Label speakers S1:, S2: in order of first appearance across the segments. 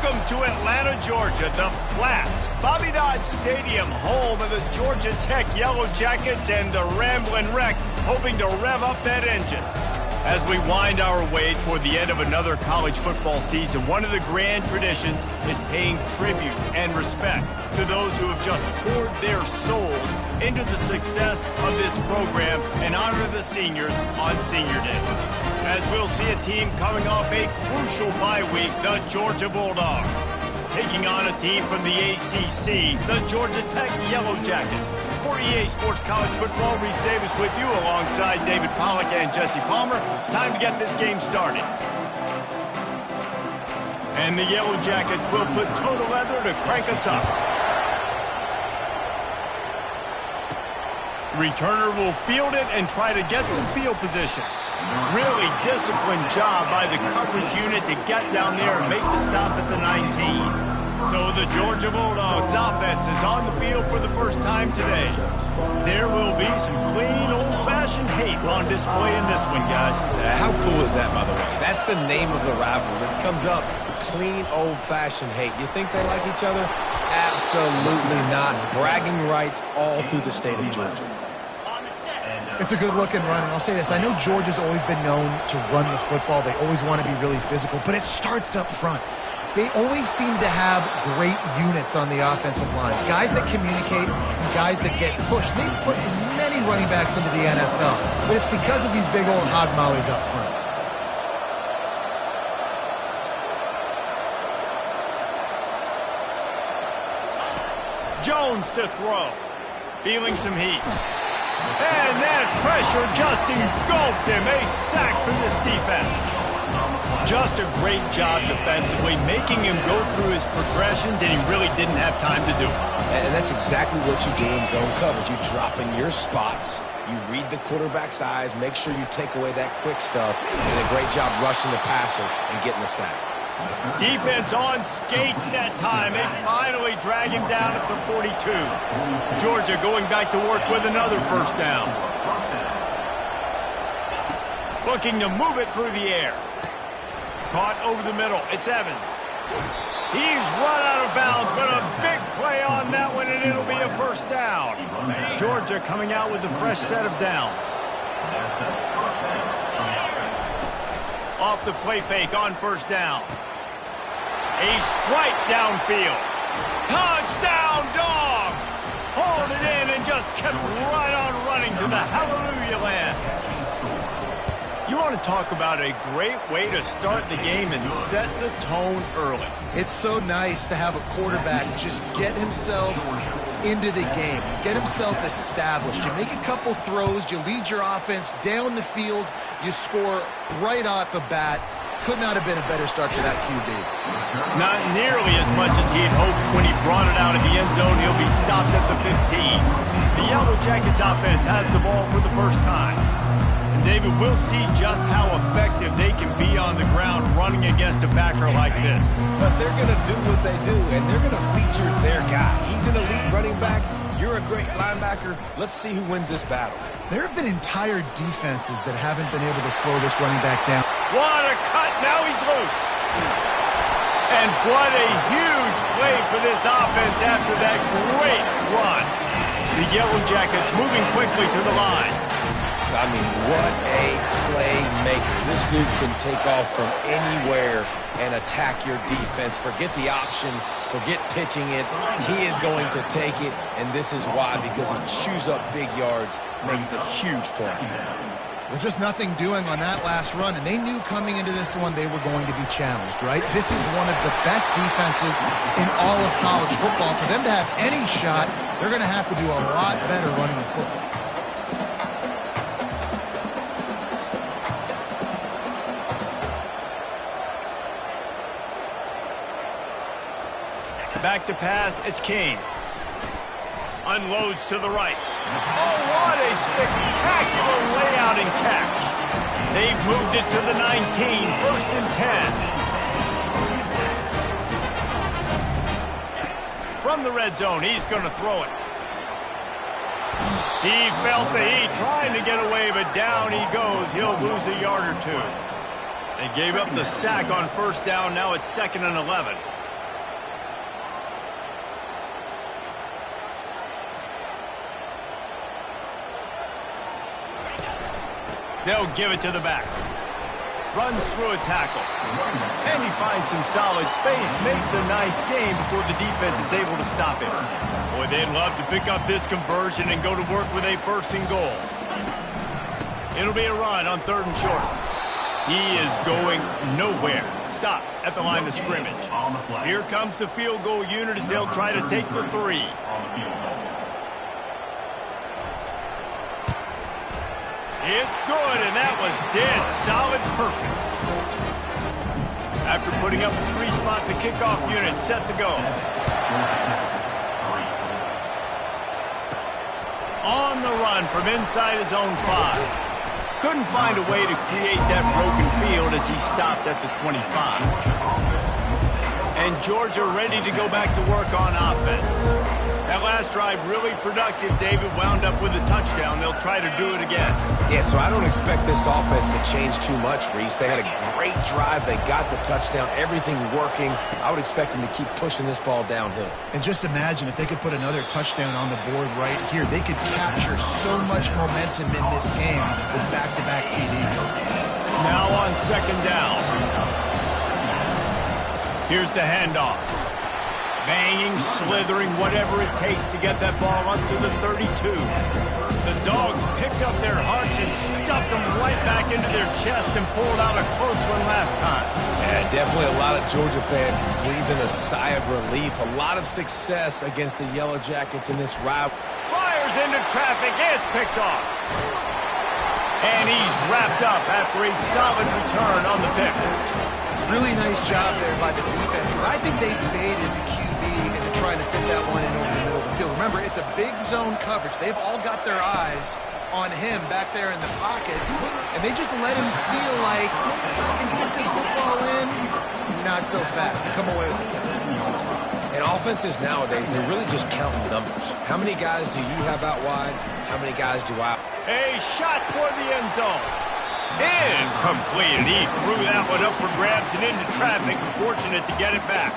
S1: Welcome to Atlanta, Georgia, the Flats, Bobby Dodd Stadium, home of the Georgia Tech Yellow Jackets and the Ramblin' Wreck, hoping to rev up that engine. As we wind our way toward the end of another college football season, one of the grand traditions is paying tribute and respect to those who have just poured their souls into the success of this program and honor the seniors on Senior Day. As we'll see a team coming off a crucial bye week, the Georgia Bulldogs, taking on a team from the ACC, the Georgia Tech Yellow Jackets. For EA Sports College Football, Reese Davis with you alongside David Pollack and Jesse Palmer. Time to get this game started. And the Yellow Jackets will put toe to leather to crank us up. Returner will field it and try to get some field position. Really disciplined job by the coverage unit to get down there and make the stop at the 19. So the Georgia Bulldogs offense is on the field for the first time today. There will be some clean, old-fashioned hate on display in this one, guys.
S2: How cool is that, by the way? That's the name of the rivalry. It comes up, clean, old-fashioned hate. You think they like each other? Absolutely not. Bragging rights all through the state of Georgia.
S3: It's a good-looking run, and I'll say this. I know Georgia's always been known to run the football. They always want to be really physical, but it starts up front. They always seem to have great units on the offensive line. Guys that communicate and guys that get pushed. They've put many running backs into the NFL, but it's because of these big old hog mollies up front.
S1: Jones to throw. Feeling some heat. And that pressure just engulfed him. A sack for this defense. Just a great job defensively, making him go through his progressions, and he really didn't have time to do it.
S2: And that's exactly what you do in zone coverage. You drop in your spots. You read the quarterback's eyes, make sure you take away that quick stuff, and a great job rushing the passer and getting the sack.
S1: Defense on skates that time. They finally drag him down at the 42. Georgia going back to work with another first down. Looking to move it through the air. Caught over the middle. It's Evans. He's run out of bounds, but a big play on that one, and it'll be a first down. Georgia coming out with a fresh set of downs. Off the play fake on first down. A strike downfield. Touchdown, Dogs! Hauled it in and just kept right on running to the hallelujah land. You want to talk about a great way to start the game and set the tone early.
S3: It's so nice to have a quarterback just get himself into the game, get himself established. You make a couple throws, you lead your offense down the field, you score right off the bat. Could not have been a better start for that QB.
S1: Not nearly as much as he had hoped when he brought it out of the end zone. He'll be stopped at the 15. The Yellow Jackets offense has the ball for the first time. And David, we'll see just how effective they can be on the ground running against a backer like this.
S2: But they're going to do what they do, and they're going to feature their guy. He's an elite running back. You're a great linebacker. Let's see who wins this battle.
S3: There have been entire defenses that haven't been able to slow this running back down.
S1: What a cut. Now he's loose. And what a huge play for this offense after that great run. The Yellow Jackets moving quickly to the line.
S2: I mean, what a playmaker. This dude can take off from anywhere and attack your defense. Forget the option. Forget pitching it. He is going to take it, and this is why, because he chews up big yards, makes the huge play.
S3: Well, just nothing doing on that last run, and they knew coming into this one they were going to be challenged, right? This is one of the best defenses in all of college football. For them to have any shot, they're going to have to do a lot better running the football.
S1: Back to pass, it's Kane. Unloads to the right. Oh, what a spectacular layout and catch. They've moved it to the 19, first and 10. From the red zone, he's going to throw it. He felt the heat trying to get away, but down he goes. He'll lose a yard or two. They gave up the sack on first down. Now it's 2nd and 11. They'll give it to the back. Runs through a tackle. And he finds some solid space, makes a nice game before the defense is able to stop him. Boy, they'd love to pick up this conversion and go to work with a 1st and goal. It'll be a run on 3rd and short. He is going nowhere. Stop at the line of scrimmage. Here comes the field goal unit as they'll try to take the 3. It's good, and that was dead solid perfect. After putting up a 3-spot, the kickoff unit set to go. On the run from inside his own 5. Couldn't find a way to create that broken field as he stopped at the 25. And Georgia ready to go back to work on offense. That last drive really productive. David wound up with a touchdown. They'll try to do it again.
S2: Yeah, so I don't expect this offense to change too much, Reese. They had a great drive. They got the touchdown. Everything working. I would expect them to keep pushing this ball downhill.
S3: And just imagine if they could put another touchdown on the board right here. They could capture so much momentum in this game with back-to-back TDs.
S1: Now on 2nd down. Here's the handoff. Banging, slithering, whatever it takes to get that ball up to the 32. The Dogs picked up their hearts and stuffed them right back into their chest and pulled out a close one last time.
S2: Yeah, definitely a lot of Georgia fans breathing a sigh of relief. A lot of success against the Yellow Jackets in this route.
S1: Fires into traffic. It's picked off. And he's wrapped up after a solid return on the pick.
S3: Really nice job there by the defense because I think they baited the QB into trying to fit that one in over the middle of the field. Remember, it's a big zone coverage. They've all got their eyes on him back there in the pocket, and they just let him feel like, maybe I can fit this football in. Not so fast. They come away with the play.
S2: And offenses nowadays, they're really just counting numbers. How many guys do you have out wide? How many guys do I?
S1: A shot toward the end zone. Incomplete, and he threw that one up for grabs and into traffic. Fortunate to get it back.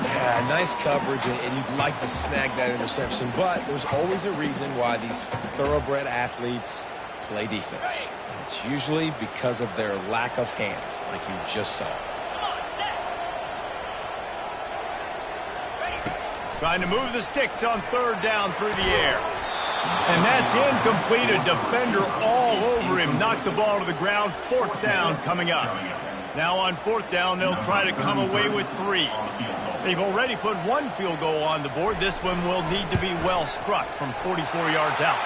S2: Yeah, nice coverage, and you'd like to snag that interception, but there's always a reason why these thoroughbred athletes play defense. And it's usually because of their lack of hands, like you just saw.
S1: Trying to move the sticks on 3rd down through the air. And that's incomplete. A defender all over him. Knocked the ball to the ground. 4th down coming up. Now on 4th down, they'll try to come away with 3. They've already put 1 field goal on the board. This one will need to be well struck from 44 yards out.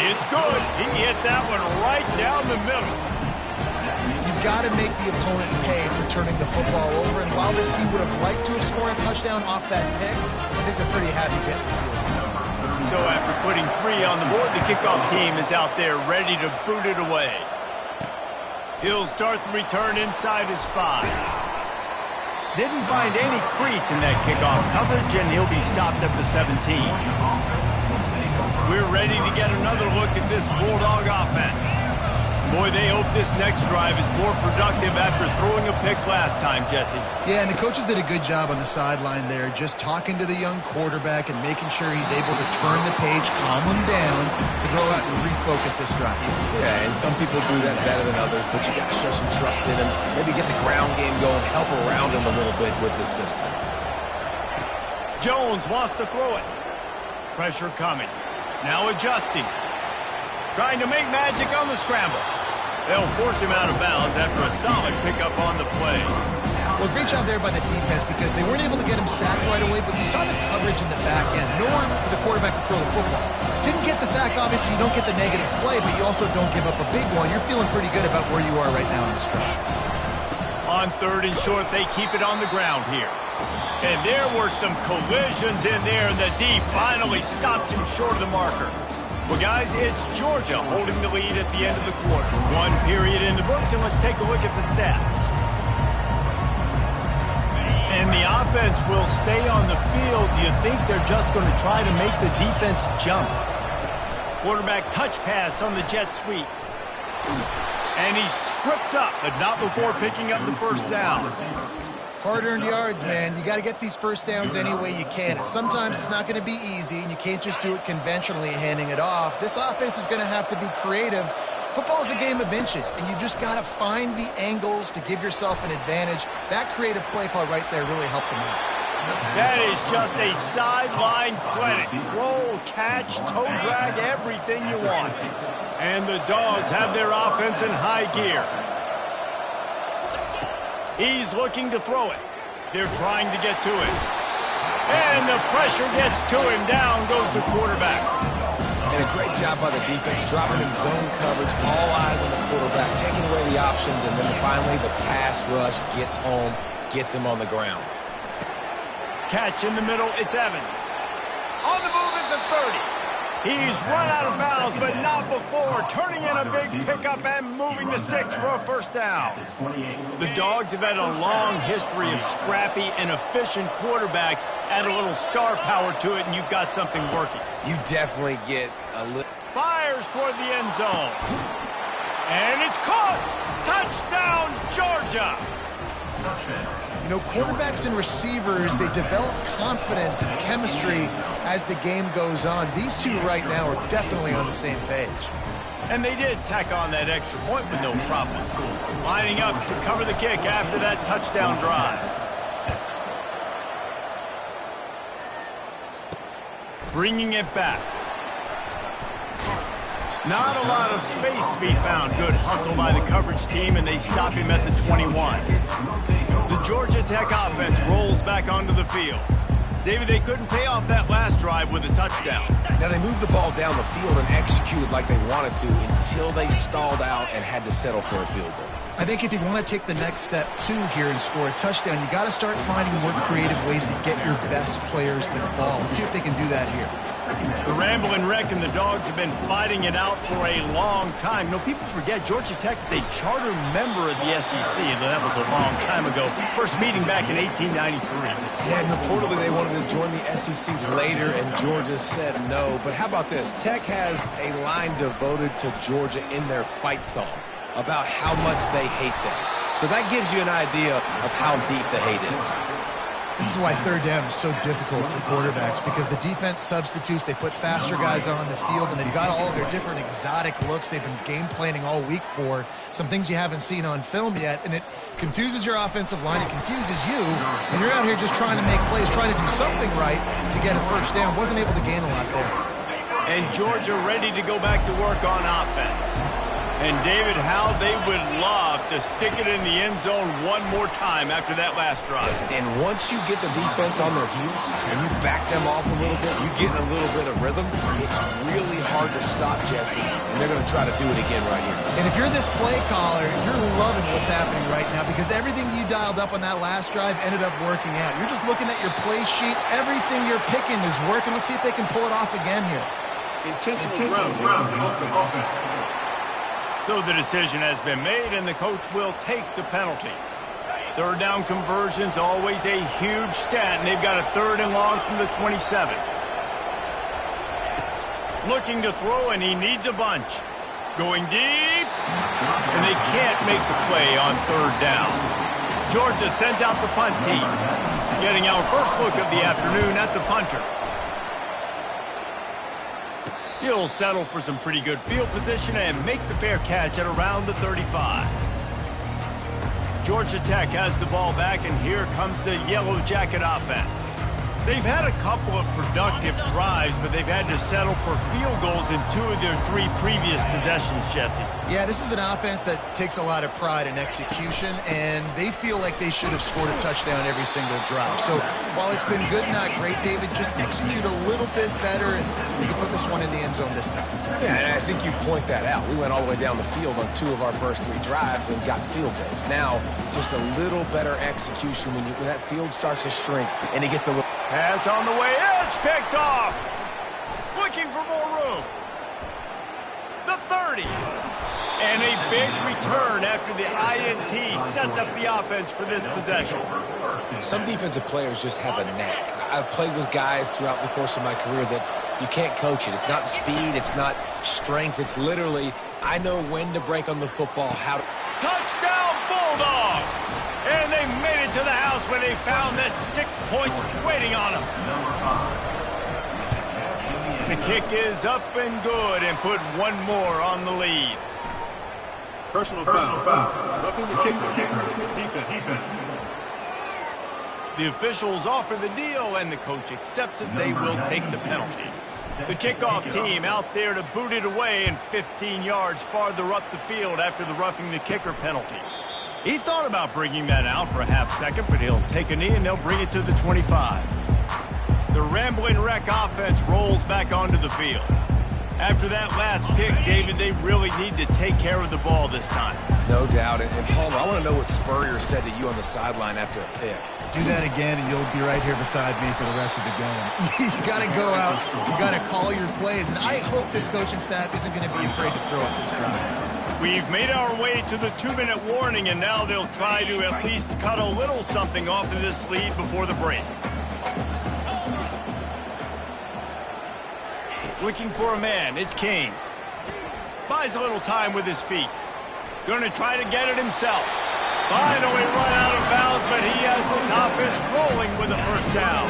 S1: It's good. He hit that one right down the middle.
S3: You've got to make the opponent pay for turning the football over. And while this team would have liked to have scored a touchdown off that pick, I think they're pretty happy getting the field.
S1: So after putting 3 on the board, the kickoff team is out there ready to boot it away. He'll start the return inside his 5. Didn't find any crease in that kickoff coverage, and he'll be stopped at the 17. We're ready to get another look at this Bulldog offense. Boy, they hope this next drive is more productive after throwing a pick last time, Jesse.
S3: Yeah, and the coaches did a good job on the sideline there, just talking to the young quarterback and making sure he's able to turn the page, calm him down, to go out and refocus this drive.
S2: Yeah, and some people do that better than others, but you got to show some trust in him. Maybe get the ground game going, help around him a little bit with the system.
S1: Jones wants to throw it. Pressure coming. Now adjusting. Trying to make magic on the scramble. They'll force him out of bounds after a solid pickup on the play.
S3: Well, great job there by the defense because they weren't able to get him sacked right away, but you saw the coverage in the back end. Nowhere for the quarterback to throw the football. Didn't get the sack, obviously. You don't get the negative play, but you also don't give up a big one. You're feeling pretty good about where you are right now in this drive.
S1: On 3rd and short, they keep it on the ground here. And there were some collisions in there, and the D finally stops him short of the marker. Well, guys, it's Georgia holding the lead at the end of the quarter. 1 period in the books, and let's take a look at the stats. And the offense will stay on the field. Do you think they're just going to try to make the defense jump? Quarterback touch pass on the jet sweep. And he's tripped up, but not before picking up the 1st down.
S3: Hard-earned yards, man. You got to get these 1st downs any way you can. And sometimes it's not going to be easy, and you can't just do it conventionally handing it off. This offense is going to have to be creative Football is a game of inches, and you just got to find the angles to give yourself an advantage. That creative play call right there really helped them out.
S1: That is just a sideline credit. Throw, catch, toe drag, everything you want. And the Dogs have their offense in high gear. He's looking to throw it. They're trying to get to it. And the pressure gets to him. Down goes the quarterback.
S2: And a great job by the defense, dropping in zone coverage, all eyes on the quarterback, taking away the options, and then finally the pass rush gets home, gets him on the ground.
S1: Catch in the middle, it's Evans. On the move is the 30. He's run out of bounds, but not before. Turning in a big pickup and moving the sticks for a first down. The Dogs have had a long history of scrappy and efficient quarterbacks. Add a little star power to it, and you've got something working.
S2: You definitely get a little...
S1: Fires toward the end zone. And it's caught. Touchdown, Georgia.
S3: You know, quarterbacks and receivers, they develop confidence and chemistry as the game goes on. These two right now are definitely on the same page.
S1: And they did tack on that extra point with no problem. Lining up to cover the kick after that touchdown drive. Bringing it back. Not a lot of space to be found. Good hustle by the coverage team, and they stop him at the 21. The Georgia Tech offense rolls back onto the field. David, they couldn't pay off that last drive with a touchdown.
S2: Now, they moved the ball down the field and executed like they wanted to until they stalled out and had to settle for a field goal.
S3: I think if you want to take the next step, too, here and score a touchdown, you got to start finding more creative ways to get your best players the ball. Let's see if they can do that here.
S1: The Ramblin' Wreck and the Dogs have been fighting it out for a long time. You know, people forget Georgia Tech is a charter member of the SEC, and that was a long time ago. First meeting back in 1893.
S2: Yeah, and reportedly they wanted to join the SEC later, and Georgia said no. But how about this? Tech has a line devoted to Georgia in their fight song about how much they hate them. So that gives you an idea of how deep the hate is.
S3: This is why third down is so difficult for quarterbacks, because the defense substitutes, they put faster guys on the field, and they've got all of their different exotic looks they've been game planning all week for, some things you haven't seen on film yet, and it confuses your offensive line, it confuses you, and you're out here just trying to make plays, trying to do something right to get a first down. Wasn't able to gain a lot there.
S1: And Georgia ready to go back to work on offense. And David, how they would love to stick it in the end zone one more time after that last drive.
S2: And once you get the defense on their heels and you back them off a little bit, you get a little bit of rhythm, it's really hard to stop, Jesse, and they're going to try to do it again right here.
S3: And if you're this play caller, you're loving what's happening right now, because everything you dialed up on that last drive ended up working out. You're just looking at your play sheet. Everything you're picking is working. Let's see if they can pull it off again here.
S4: Intentional ground, offense.
S1: So the decision has been made, and the coach will take the penalty. Third down conversions, always a huge stat, and they've got a third and long from the 27. Looking to throw, and he needs a bunch. Going deep, and they can't make the play on third down. Georgia sends out the punt team. Getting our first look of the afternoon at the punter. He'll settle for some pretty good field position and make the fair catch at around the 35. Georgia Tech has the ball back, and here comes the Yellow Jacket offense. They've had a couple of productive drives, but they've had to settle for field goals in 2 of their 3 previous possessions, Jesse.
S3: Yeah, this is an offense that takes a lot of pride in execution, and they feel like they should have scored a touchdown every single drive. So while it's been good, not great, David, just execute a little bit better, and we can put this one in the end zone this time.
S2: Yeah, and I think you point that out. We went all the way down the field on 2 of our first 3 drives and got field goals. Now, just a little better execution when that field starts to shrink, and it gets a little...
S1: Pass on the way. It's picked off. Looking for more room. The 30. And a big return after the INT sets up the offense for this possession.
S2: Some defensive players just have a knack. I've played with guys throughout the course of my career that you can't coach it. It's not speed. It's not strength. It's literally, I know when to break on the football, how to...
S1: Touchdown, Bulldogs! And they made it to the house when they found that 6 points waiting on them. The kick is up and good, and put one more on the lead.
S4: Personal foul. Roughing the kicker. Defense.
S1: The officials offer the deal, and the coach accepts it. They will take the penalty. The kickoff team out there to boot it away and 15 yards farther up the field after the roughing the kicker penalty. He thought about bringing that out for a half second, but he'll take a knee and they'll bring it to the 25. The Ramblin' Wreck offense rolls back onto the field. After that last pick, David, they really need to take care of the ball this time.
S2: No doubt. And Palmer, I want to know what Spurrier said to you on the sideline after a pick.
S3: Do that again, and you'll be right here beside me for the rest of the game. You got to go out. You got to call your plays, and I hope this coaching staff isn't going to be afraid to throw at this drive.
S1: We've made our way to the 2-minute warning, and now they'll try to at least cut a little something off of this lead before the break. Looking for a man, it's King. Buys a little time with his feet. Gonna try to get it himself. Finally run out of bounds, but he has this offense rolling with a first down.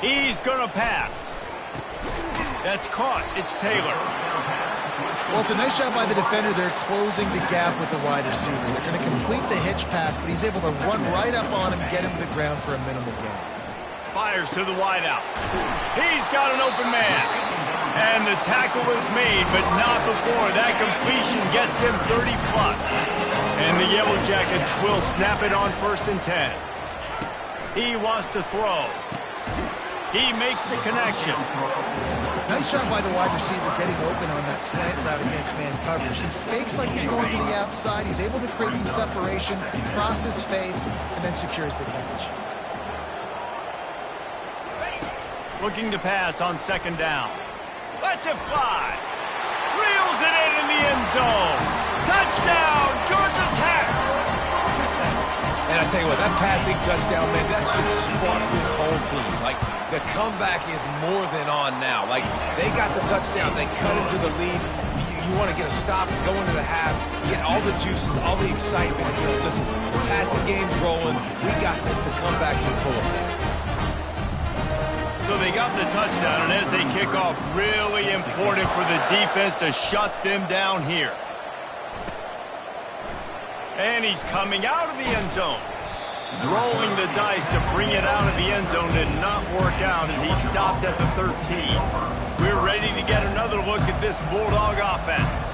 S1: He's gonna pass. That's caught. It's Taylor.
S3: Well, it's a nice job by the defender. They're closing the gap with the wide receiver. They're going to complete the hitch pass, but he's able to run right up on him, get him to the ground for a minimal gain.
S1: Fires to the wideout. He's got an open man. And the tackle is made, but not before that completion gets them 30-plus. And the Yellow Jackets will snap it on 1st and 10. He wants to throw. He makes the connection.
S3: Nice job by the wide receiver getting open on that slant route against man coverage. He fakes like he's going to the outside. He's able to create some separation, cross his face, and then secures the catch.
S1: Looking to pass on 2nd down. Lets it fly. Reels it in the end zone. Touchdown, Georgia Tech.
S2: And I tell you what, that passing touchdown, man, that should spark this whole team. Like, the comeback is more than on now. Like, they got the touchdown. They cut into the lead. You want to get a stop, go into the half, get all the juices, all the excitement. And, you know, listen, the passing game's rolling. We got this. The comeback's in full effect.
S1: So they got the touchdown, and as they kick off, really important for the defense to shut them down here. And he's coming out of the end zone. Rolling the dice to bring it out of the end zone did not work out as he stopped at the 13. We're ready to get another look at this Bulldog offense.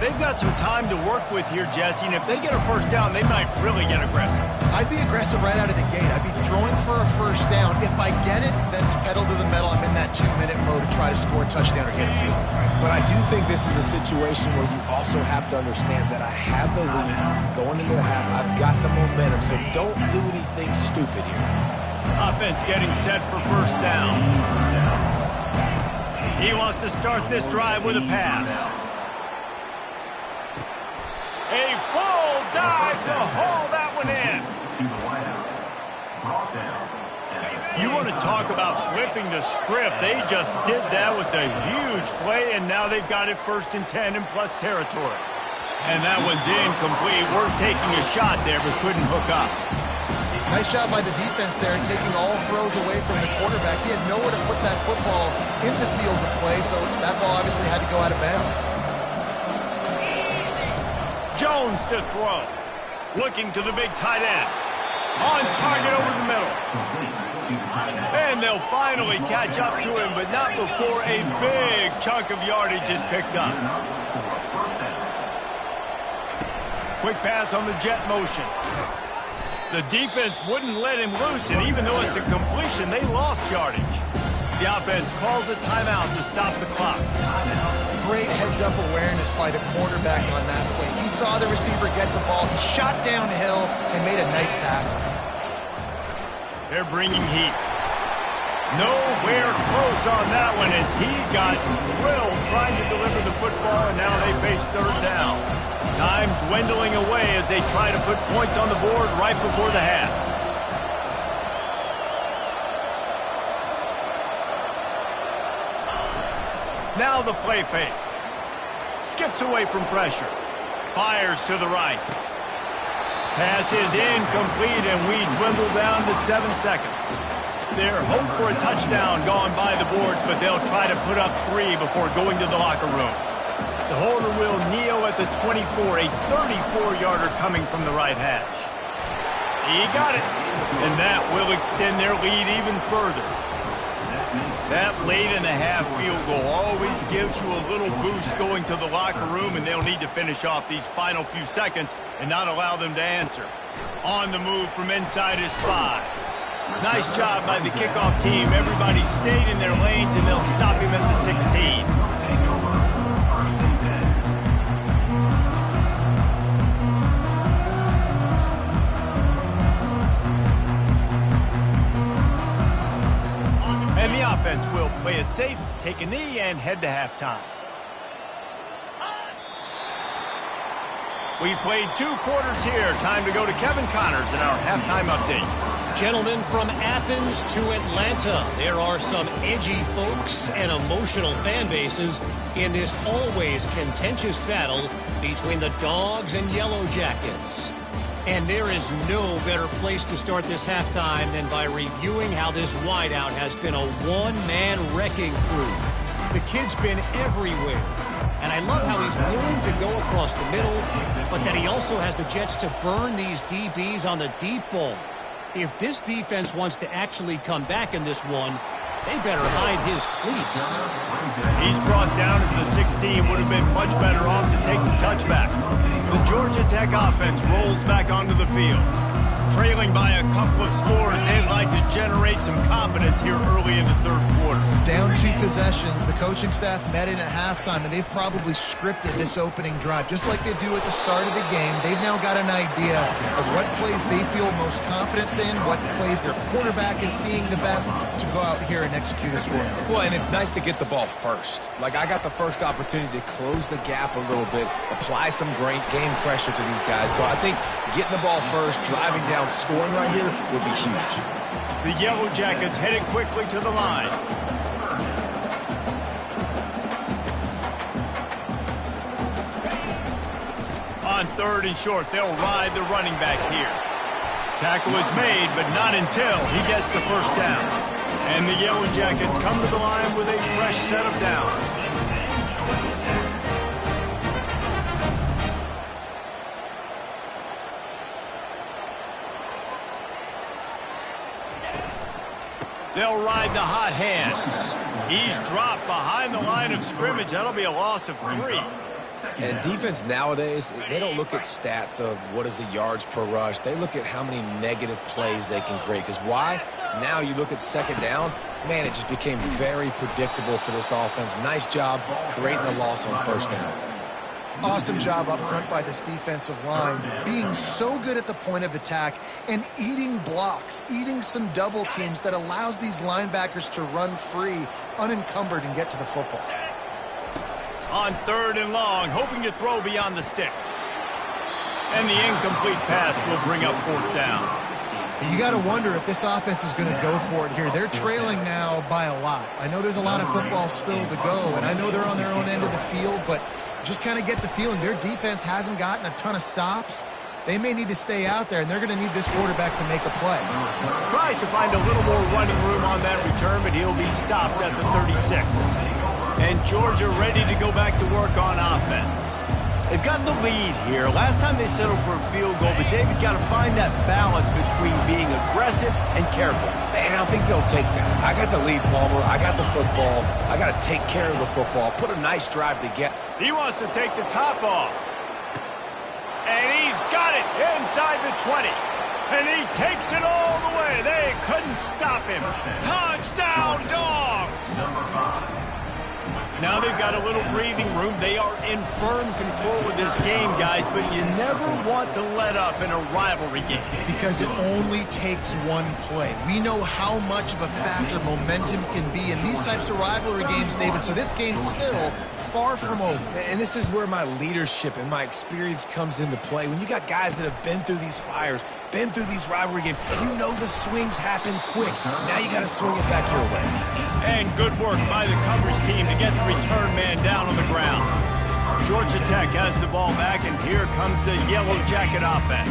S1: They've got some time to work with here, Jesse, and if they get a first down, they might really get aggressive.
S3: I'd be aggressive right out of the gate. I'd be throwing for a first down. If I get it, then it's pedal to the metal. I'm in that 2-minute mode to try to score a touchdown or get a field.
S2: But I do think this is a situation where you also have to understand that I have the lead going into the half. I've got the momentum, so don't do anything stupid here.
S1: Offense getting set for first down. He wants to start this drive with a pass. A full dive to haul that one in. You want to talk about flipping the script. They just did that with a huge play, and now they've got it 1st and 10 in plus territory. And that one's incomplete. We're taking a shot there, but couldn't hook up.
S3: Nice job by the defense there, taking all throws away from the quarterback. He had nowhere to put that football in the field to play, so that ball obviously had to go out of bounds.
S1: Jones to throw. Looking to the big tight end. On target over the middle. And they'll finally catch up to him, but not before a big chunk of yardage is picked up. Quick pass on the jet motion. The defense wouldn't let him loose, and even though it's a completion, they lost yardage. The offense calls a timeout to stop the clock.
S3: Great heads-up awareness by the quarterback on that play. He saw the receiver get the ball. He shot downhill and made a nice tackle.
S1: They're bringing heat. Nowhere close on that one as he got drilled trying to deliver the football, and now they face 3rd down. Time dwindling away as they try to put points on the board right before the half. Now the play fake. Skips away from pressure. Fires to the right. Pass is incomplete, and we dwindle down to 7 seconds. there. Hope for a touchdown gone by the boards, but they'll try to put up 3 before going to the locker room. The holder will kneel at the 24, a 34-yarder coming from the right hash. He got it, and that will extend their lead even further. That late-in-the-half field goal always gives you a little boost going to the locker room, and they'll need to finish off these final few seconds and not allow them to answer. On the move from inside his 5. Nice job by the kickoff team. Everybody stayed in their lanes, and they'll stop him at the 16. And the offense will play it safe, take a knee, and head to halftime. We've played 2 quarters here. Time to go to Kevin Connors in our halftime update.
S5: Gentlemen, from Athens to Atlanta, there are some edgy folks and emotional fan bases in this always contentious battle between the Dogs and Yellow Jackets. And there is no better place to start this halftime than by reviewing how this wideout has been a one-man wrecking crew. The kid's been everywhere. And I love how he's willing to go across the middle, but that he also has the jets to burn these DBs on the deep ball. If this defense wants to actually come back in this one, they better hide his cleats.
S1: He's brought down to the 16. Would have been much better off to take the touchback. The Georgia Tech offense rolls back onto the field. Trailing by a couple of scores, they'd like to generate some confidence here early in the 3rd quarter.
S3: Down 2 possessions. The coaching staff met in at halftime, and they've probably scripted this opening drive. Just like they do at the start of the game, they've now got an idea of what plays they feel most confident in, what plays their quarterback is seeing the best to go out here and execute a score.
S2: Well, and it's nice to get the ball first. Like, I got the first opportunity to close the gap a little bit, apply some great game pressure to these guys. So I think getting the ball first, driving down, scoring right here would be huge.
S1: The Yellow Jackets headed quickly to the line. On 3rd and short, they'll ride the running back here. Tackle is made, but not until he gets the first down. And the Yellow Jackets come to the line with a fresh set of downs. They'll ride the hot hand. He's dropped behind the line of scrimmage. That'll be a loss of 3.
S2: And defense nowadays, they don't look at stats of what is the yards per rush. They look at how many negative plays they can create. Because why? Now you look at 2nd down, man, it just became very predictable for this offense. Nice job creating the loss on 1st down.
S3: Awesome job up front by this defensive line, being so good at the point of attack and eating blocks, eating some double teams that allows these linebackers to run free, unencumbered, and get to the football.
S1: On 3rd and long, hoping to throw beyond the sticks. And the incomplete pass will bring up 4th down.
S3: And you got to wonder if this offense is going to go for it here. They're trailing now by a lot. I know there's a lot of football still to go, and I know they're on their own end of the field, but just kind of get the feeling their defense hasn't gotten a ton of stops. They may need to stay out there, and they're going to need this quarterback to make a play.
S1: Tries to find a little more running room on that return, but he'll be stopped at the 36. And Georgia ready to go back to work on offense. They've got the lead here. Last time they settled for a field goal, but David got to find that balance between being aggressive and careful.
S2: And I think they'll take that. I got the lead, Palmer. I got the football. I got to take care of the football. Put a nice drive to get.
S1: He wants to take the top off. And he's got it inside the 20. And he takes it all the way. They couldn't stop him. Touchdown, Dogs! Now they've got a little breathing room. They are in firm control of this game, guys, but you never want to let up in a rivalry game.
S3: Because it only takes one play. We know how much of a factor momentum can be in these types of rivalry games, David, so this game's still far from over.
S2: And this is where my leadership and my experience comes into play. When you got guys that have been through these fires, been through these rivalry games, you know the swings happen quick. Now you got to swing it back your way.
S1: And good work by the coverage team to get the return man down on the ground. Georgia Tech has the ball back, and here comes the Yellow Jacket offense.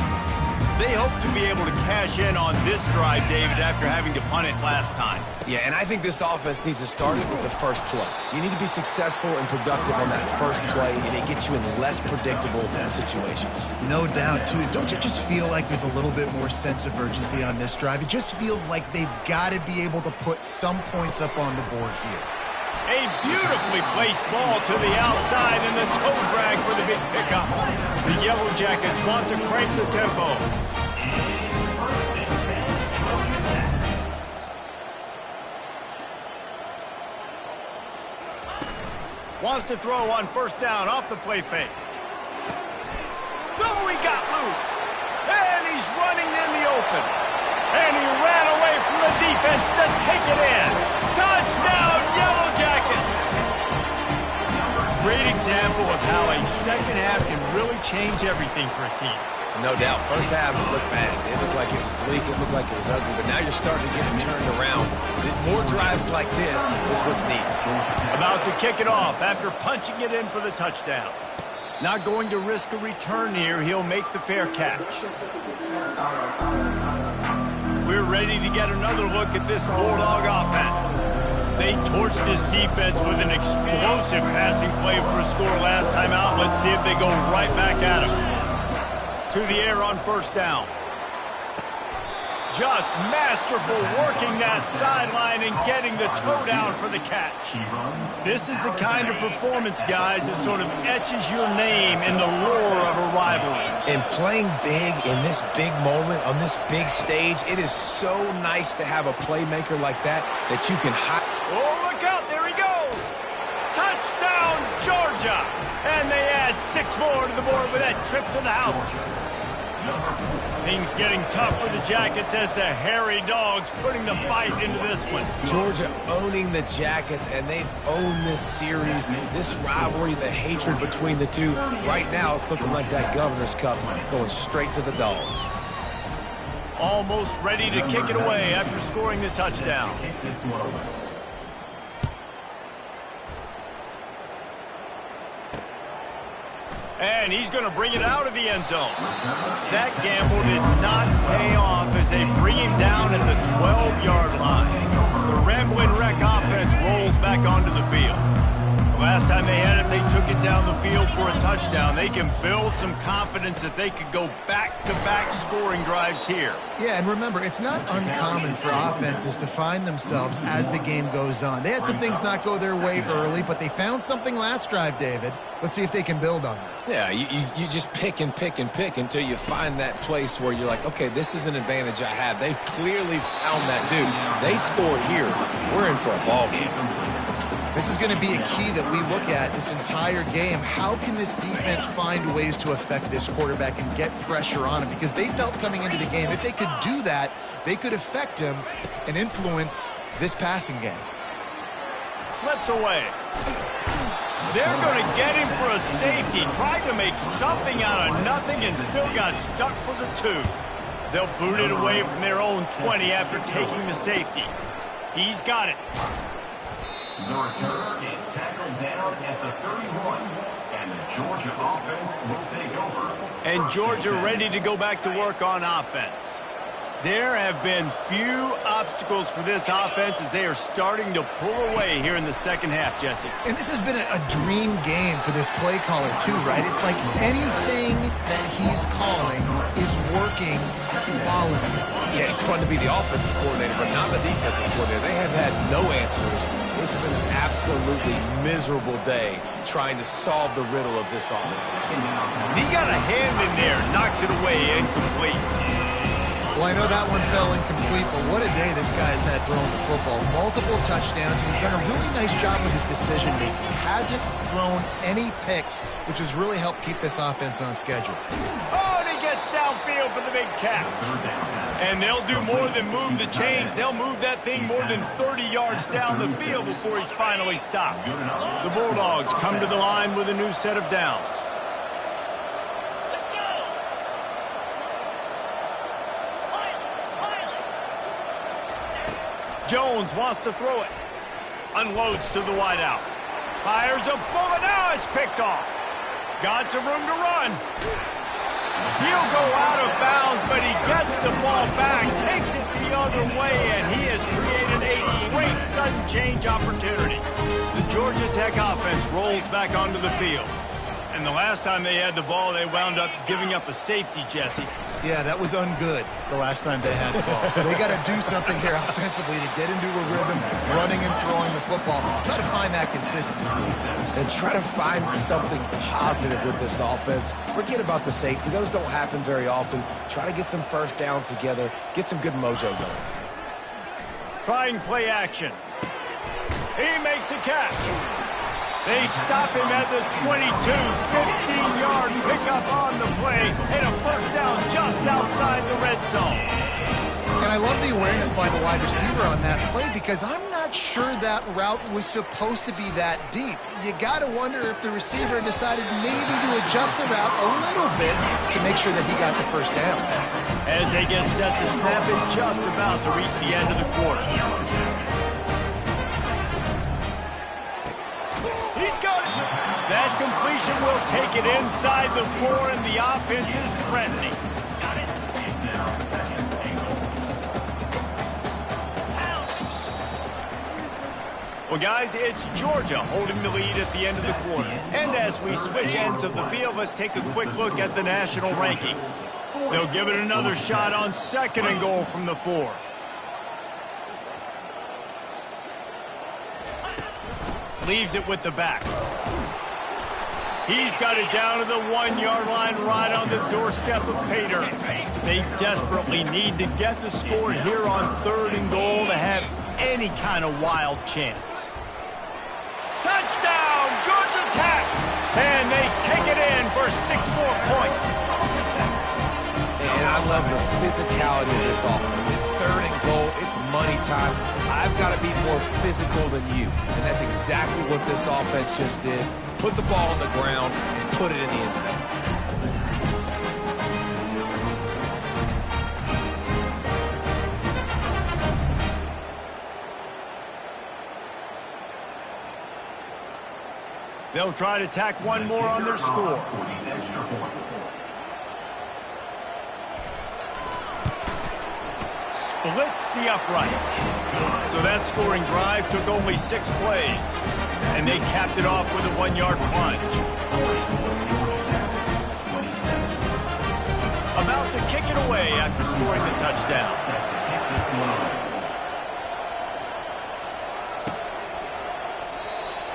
S1: They hope to be able to cash in on this drive, David, after having to punt it last time.
S2: Yeah, and I think this offense needs to start it with the first play. You need to be successful and productive on that first play, and it gets you in less predictable situations.
S3: No doubt, too. Don't you just feel like there's a little bit more sense of urgency on this drive? It just feels like they've got to be able to put some points up on the board here.
S1: A beautifully placed ball to the outside and the toe drag for the big pickup. The Yellow Jackets want to crank the tempo. Wants to throw on first down off the play fake. Oh, he got loose. And he's running in the open. And he ran away from the defense to take it in. Touchdown, Yellow Jackets! Great example of how a second half can really change everything for a team.
S2: No doubt. First half, it looked bad. It looked like it was bleak. It looked like it was ugly. But now you're starting to get it turned around. More drives like this is what's needed.
S1: About to kick it off after punching it in for the touchdown. Not going to risk a return here. He'll make the fair catch. We're ready to get another look at this Bulldog offense. They torched this defense with an explosive passing play for a score last time out. Let's see if they go right back at him. To the air on first down. Just masterful working that sideline and getting the toe down for the catch. This is the kind of performance, guys, that sort of etches your name in the lore of a rivalry.
S2: And playing big in this big moment, on this big stage, it is so nice to have a playmaker like that you can hide.
S1: Oh, look out, there he goes. Touchdown, Georgia. And they add 6 more to the board with that trip to the house. Things getting tough for the Jackets as the hairy dogs putting the bite into this one.
S2: Georgia owning the Jackets, and they've owned this series, this rivalry, the hatred between the two. Right now, it's looking like that Governor's Cup going straight to the Dogs.
S1: Almost ready to kick it away after scoring the touchdown. And he's going to bring it out of the end zone. That gamble did not pay off as they bring him down at the 12-yard line. The Ramblin' Wreck offense rolls back onto the field. The last time they had it, they took it down the field for a touchdown. They can build some confidence that they could go back-to-back scoring drives here.
S3: Yeah, and remember, it's not uncommon for offenses to find themselves as the game goes on. They had some things not go their way early, but they found something last drive, David. Let's see if they can build on that.
S2: Yeah, you just pick and pick and pick until you find that place where you're like, okay, this is an advantage I have. They clearly found that dude. They scored here. We're in for a ball game.
S3: This is going to be a key that we look at this entire game. How can this defense find ways to affect this quarterback and get pressure on him? Because they felt coming into the game, if they could do that, they could affect him and influence this passing game.
S1: Slips away. They're going to get him for a safety. Tried to make something out of nothing and still got stuck for the 2. They'll boot it away from their own 20 after taking the safety. He's got it.
S6: The returner is tackled down at the 31, and the Georgia offense will take over.
S1: And Georgia ready to go back to work on offense. There have been few obstacles for this offense as they are starting to pull away here in the second half, Jesse.
S3: And this has been a dream game for this play caller, too, right? It's like anything that he's calling is working flawlessly.
S2: Yeah, it's fun to be the offensive coordinator, but not the defensive coordinator. They have had no answers. It's been an absolutely miserable day trying to solve the riddle of this offense.
S1: He got a hand in there, knocks it away, incomplete.
S3: Well, I know that one fell incomplete, but what a day this guy's had throwing the football. Multiple touchdowns, and he's done a really nice job with his decision-making. Hasn't thrown any picks, which has really helped keep this offense on schedule.
S1: Oh, and he gets downfield for the big catch. And they'll do more than move the chains. They'll move that thing more than 30 yards down the field before he's finally stopped. The Bulldogs come to the line with a new set of downs. Jones wants to throw it. Unloads to the wideout. Fires a bullet. Now it's picked off. Got some room to run. He'll go out of bounds, but other way, and he has created a great sudden change opportunity. The Georgia Tech offense rolls back onto the field. And the last time they had the ball, they wound up giving up a safety, Jesse.
S3: Yeah, that was ungood the last time they had the ball. So they got to do something here offensively to get into a rhythm, running and throwing the football. Try to find that consistency.
S2: And try to find something positive with this offense. Forget about the safety. Those don't happen very often. Try to get some first downs together. Get some good mojo going.
S1: Trying play action. He makes a catch. They stop him at the 22, 15-yard pickup on the play, and a first down just outside the red zone.
S3: And I love the awareness by the wide receiver on that play because I'm not sure that route was supposed to be that deep. You got to wonder if the receiver decided maybe to adjust the route a little bit to make sure that he got the first down.
S1: As they get set to snap it, just about to reach the end of the quarter. He's got it. That completion will take it inside the 4, and the offense is threatening. Well, guys, it's Georgia holding the lead at the end of the quarter. And as we switch ends of the field, let's take a quick look at the national rankings. They'll give it another shot on 2nd and goal from the 4. Leaves it with the back. He's got it down to the 1-yard line right on the doorstep of Pater. They desperately need to get the score here on 3rd and goal to have any kind of wild chance. Touchdown, Georgia Tech! And they take it in for 6 more points.
S2: And I love the physicality of this offense. It's 3rd and goal. It's money time. I've got to be more physical than you. And that's exactly what this offense just did. Put the ball on the ground and put it in the end zone.
S1: They'll try to tack one more on their score. Splits the uprights. So that scoring drive took only 6 plays. And they capped it off with a 1-yard plunge. About to kick it away after scoring the touchdown.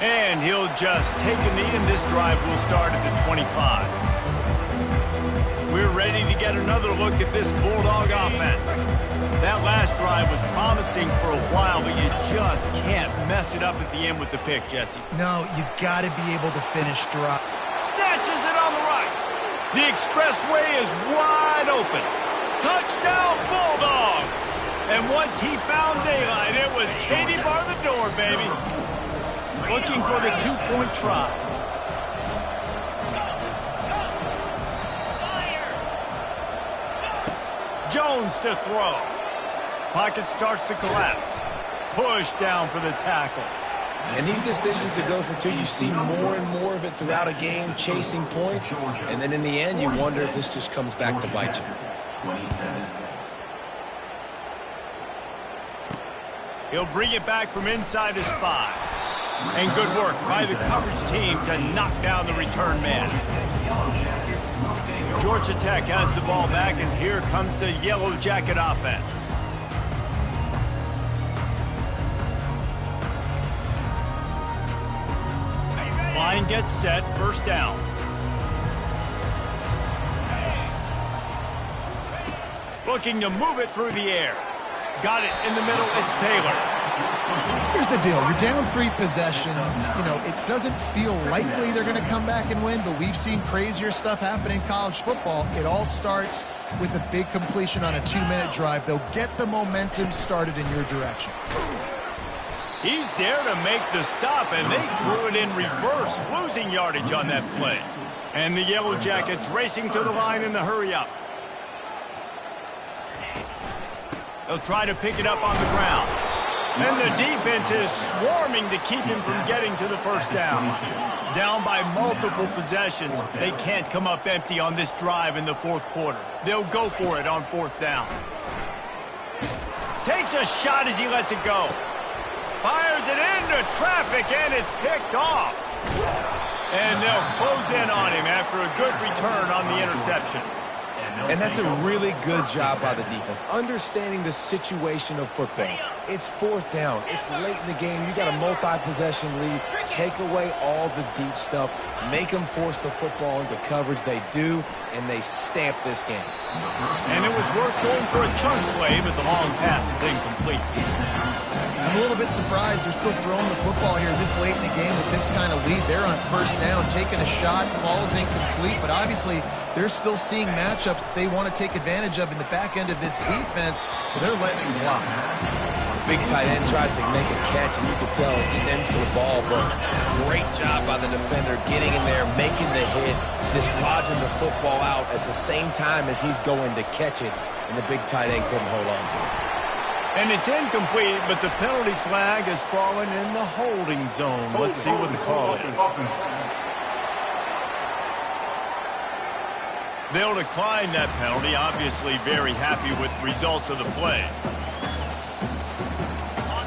S1: And he'll just take a knee, and this drive will start at the 25. We're ready to get another look at this Bulldog offense. That last drive was promising for a while, but you just can't mess it up at the end with the pick, Jesse.
S3: No, you got to be able to finish drop.
S1: Snatches it on the right. The expressway is wide open. Touchdown, Bulldogs! And once he found daylight, it was Katie bar the door, baby. Looking for the 2-point try. Jones to throw. Pocket starts to collapse. Push down for the tackle.
S2: And these decisions to go for 2, you see more and more of it throughout a game, chasing points. And then in the end, you wonder if this just comes back to bite you.
S1: He'll bring it back from inside his 5. And good work by the coverage team to knock down the return man. Georgia Tech has the ball back, and here comes the Yellow Jacket offense. Line gets set, first down. Looking to move it through the air. Got it in the middle, it's Taylor.
S3: Here's the deal. You're down 3 possessions. You know, it doesn't feel likely they're going to come back and win, but we've seen crazier stuff happen in college football. It all starts with a big completion on a 2-minute drive. They'll get the momentum started in your direction.
S1: He's there to make the stop, and they threw it in reverse, losing yardage on that play. And the Yellow Jackets racing to the line in the hurry-up. They'll try to pick it up on the ground. And the defense is swarming to keep him from getting to the first down. Down by multiple possessions. They can't come up empty on this drive in the 4th quarter. They'll go for it on 4th down. Takes a shot as he lets it go. Fires it into traffic and it's picked off. And they'll close in on him after a good return on the interception.
S2: And that's a really good job by the defense, understanding the situation of football. It's fourth down. It's late in the game. You got a multi-possession lead. Take away all the deep stuff. Make them force the football into coverage. They do, and they stamp this game.
S1: And it was worth going for a chunk play, but the long pass is incomplete.
S3: I'm a little bit surprised they're still throwing the football here this late in the game with this kind of lead. They're on first down, taking a shot, falls incomplete, but obviously they're still seeing matchups that they want to take advantage of in the back end of this defense, so they're letting it fly.
S2: Big tight end tries to make a catch, and you can tell extends for the ball, but great job by the defender getting in there, making the hit, dislodging the football out at the same time as he's going to catch it, and the big tight end couldn't hold on to it.
S1: And it's incomplete, but the penalty flag has fallen in the holding zone. Let's see what the call is. They'll decline that penalty, obviously very happy with the results of the play.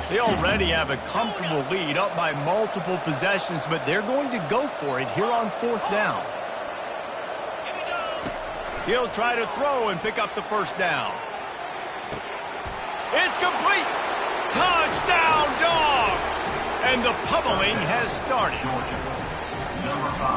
S1: They already have a comfortable lead, up by multiple possessions, but they're going to go for it here on fourth down. He'll try to throw and pick up the first down. It's complete! Touchdown, Dogs! And the pummeling has started.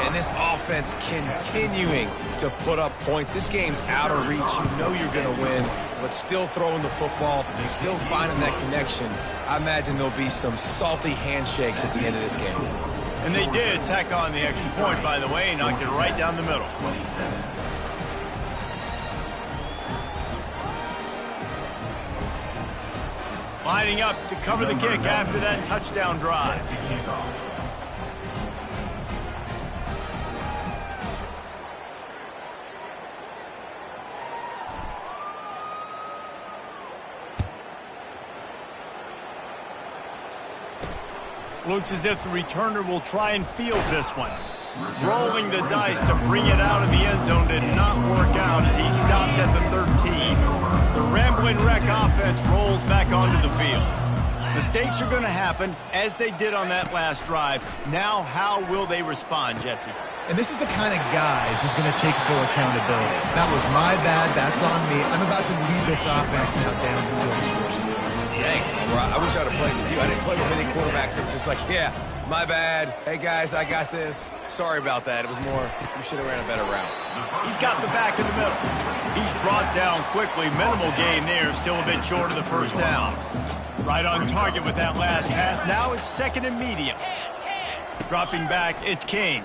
S2: And this offense continuing to put up points. This game's out of reach. You know you're going to win, but still throwing the football, still finding that connection. I imagine there'll be some salty handshakes at the end of this game.
S1: And they did tack on the extra point, by the way, knocked it right down the middle. Lining up to cover the kick after that touchdown drive. Looks as if the returner will try and field this one. Rolling the dice to bring it out of the end zone did not work out as he stopped at the 13. The Ramblin' Wreck offense rolls back onto the field. Mistakes are going to happen, as they did on that last drive. Now, how will they respond, Jesse?
S3: And this is the kind of guy who's going to take full accountability. That was my bad. That's on me. I'm about to lead this offense now down the field to score some points.
S2: Dang, I wish I'd have played with you. I didn't play with many quarterbacks that were just like, yeah, my bad. Hey, guys, I got this. Sorry about that. It was more, you should have ran a better route.
S1: He's got the back in the middle. He's brought down quickly. Minimal gain there. Still a bit short of the first down. Right on target with that last pass. Now it's second and medium. Dropping back, it's King.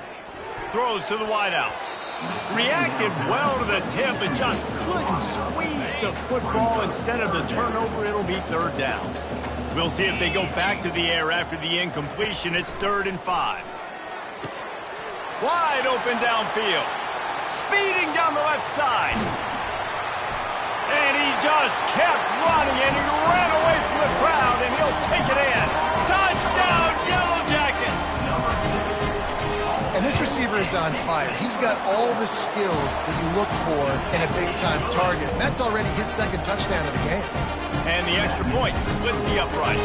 S1: Throws to the wideout. Reacted well to the tip, but just couldn't squeeze the football. Instead of the turnover, it'll be third down. We'll see if they go back to the air after the incompletion. It's 3rd and 5. Wide open downfield. Speeding down the left side. And he just kept running, and he ran away from the crowd, and he'll take it in. Touchdown, Yellow Jackets!
S3: And this receiver is on fire. He's got all the skills that you look for in a big-time target. And that's already his second touchdown of the game.
S1: And the extra point splits the uprights.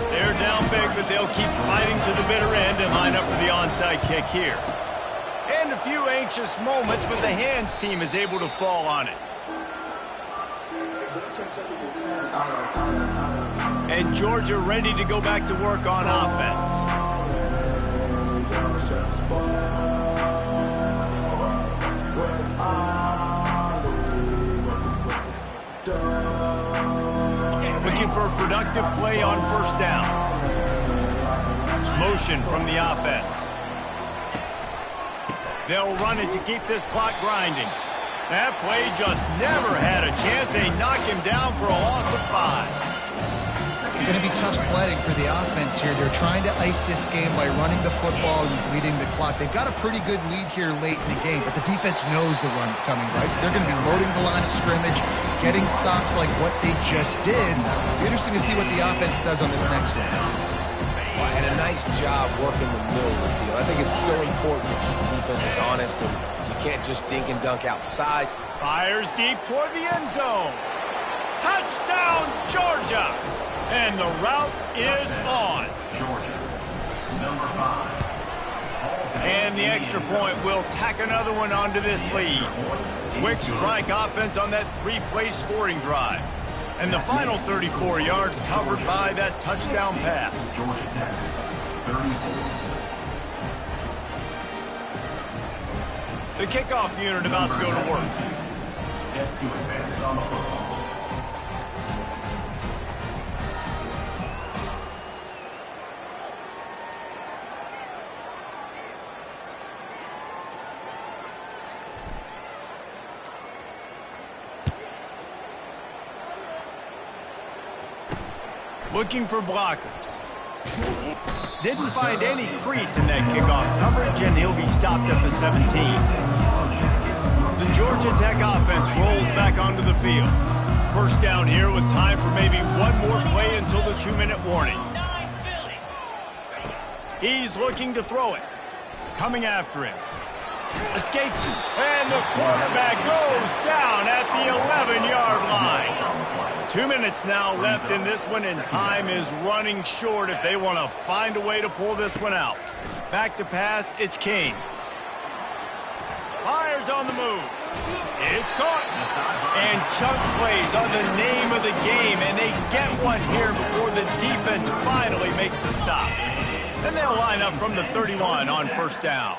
S1: They're down big, but they'll keep fighting to the bitter end and line up for the onside kick here. And a few anxious moments, but the hands team is able to fall on it. And Georgia ready to go back to work on offense. Looking for a productive play on first down. Motion from the offense. They'll run it to keep this clock grinding. That play just never had a chance. They knock him down for a loss of 5.
S3: It's going to be tough sledding for the offense here. They're trying to ice this game by running the football and bleeding the clock. They've got a pretty good lead here late in the game, but the defense knows the run's coming, right? So they're going to be loading the line of scrimmage, getting stops like what they just did. It'll be interesting to see what the offense does on this next one.
S2: And a nice job working the middle of the field. I think it's so important to keep the defenses honest, and you can't just dink and dunk outside.
S1: Fires deep toward the end zone. Touchdown, Georgia! And the route is on.
S6: Georgia, number 5.
S1: And the extra point will tack another one onto this lead. Quick strike offense on that 3-play scoring drive. And the final 34 yards covered by that touchdown pass.
S6: Georgia Tech, 34.
S1: The kickoff unit about to go to work.
S6: Set to advance on the football.
S1: Looking for blockers. Didn't find any crease in that kickoff coverage, and he'll be stopped at the 17. The Georgia Tech offense rolls back onto the field. First down here with time for maybe one more play until the 2-minute warning. He's looking to throw it. Coming after him. Escapes. And the quarterback goes down at the 11-yard line. 2 minutes now left in this one, and time is running short if they want to find a way to pull this one out. Back to pass, it's King. Fires on the move. It's caught. And chunk plays are the name of the game, and they get one here before the defense finally makes the stop. Then they'll line up from the 31 on first down.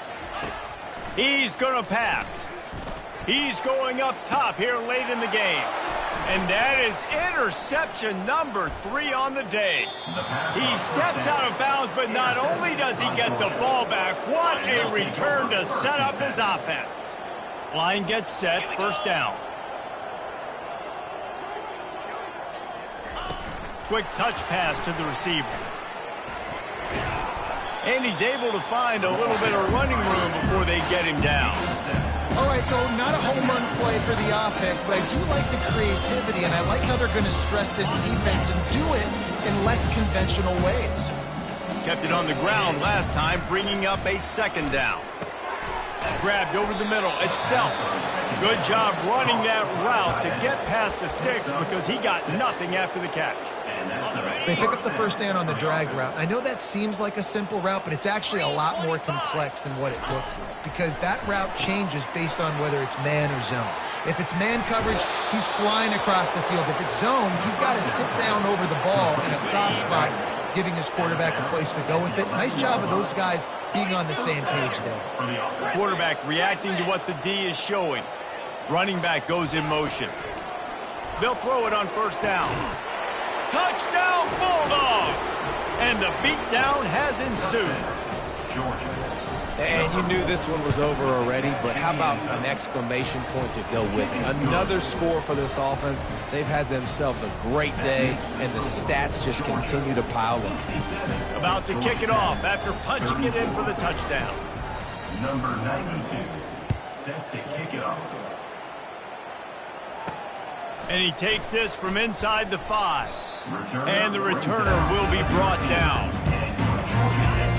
S1: He's going to pass. He's going up top here late in the game. And that is interception number 3 on the day. He steps out of bounds, but not only does he get the ball back, what a return to set up his offense. Line gets set, first down. Quick touch pass to the receiver. And he's able to find a little bit of running room before they get him down.
S3: All right, so not a home run play for the offense, but I do like the creativity, and I like how they're going to stress this defense and do it in less conventional ways.
S1: Kept it on the ground last time, bringing up a second down. Grabbed over the middle. It's Delp. Good job running that route to get past the sticks because he got nothing after the catch.
S3: They pick up the first down on the drag route. I know that seems like a simple route, but it's actually a lot more complex than what it looks like because that route changes based on whether it's man or zone. If it's man coverage, he's flying across the field. If it's zone, he's got to sit down over the ball in a soft spot, giving his quarterback a place to go with it. Nice job of those guys being on the same page there.
S1: Quarterback reacting to what the D is showing. Running back goes in motion. They'll throw it on first down. Touchdown, Bulldogs! And the beatdown has ensued.
S2: And you knew this one was over already, but how about an exclamation point to go with it? Another score for this offense. They've had themselves a great day, and the stats just continue to pile up.
S1: About to kick it off after punching it in for the touchdown.
S6: Number 92, set to kick it off.
S1: And he takes this from inside the 5. And the returner will be brought down.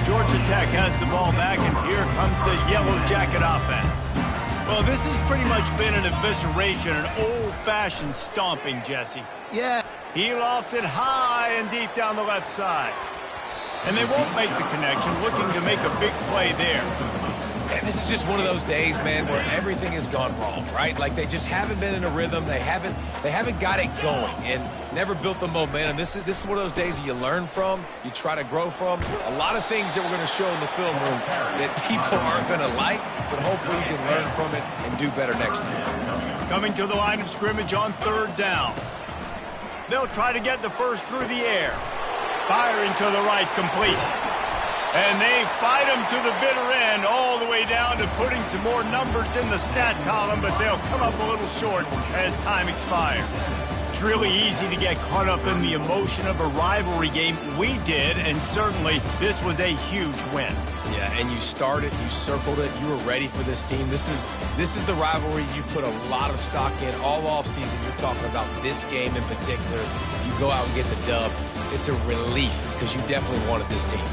S1: Georgia Tech has the ball back, and here comes the Yellow Jacket offense. Well, this has pretty much been an evisceration, an old-fashioned stomping, Jesse.
S3: Yeah.
S1: He lofts it high and deep down the left side. And they won't make the connection, looking to make a big play there.
S2: And this is just one of those days, man, where everything has gone wrong, right? Like they just haven't been in a rhythm. They haven't got it going and never built the momentum. This is one of those days that you learn from, you try to grow from. A lot of things that we're going to show in the film room that people aren't going to like, but hopefully you can learn from it and do better next time.
S1: Coming to the line of scrimmage on third down. They'll try to get the first through the air. Firing to the right, complete. And they fight him to the bitter end, all the way down to putting some more numbers in the stat column, but they'll come up a little short as time expires. It's really easy to get caught up in the emotion of a rivalry game. We did, and certainly this was a huge win.
S2: Yeah, and you started, you circled it, you were ready for this team. This is the rivalry you put a lot of stock in all offseason. You're talking about this game in particular. You go out and get the dub. It's a relief because you definitely wanted this team.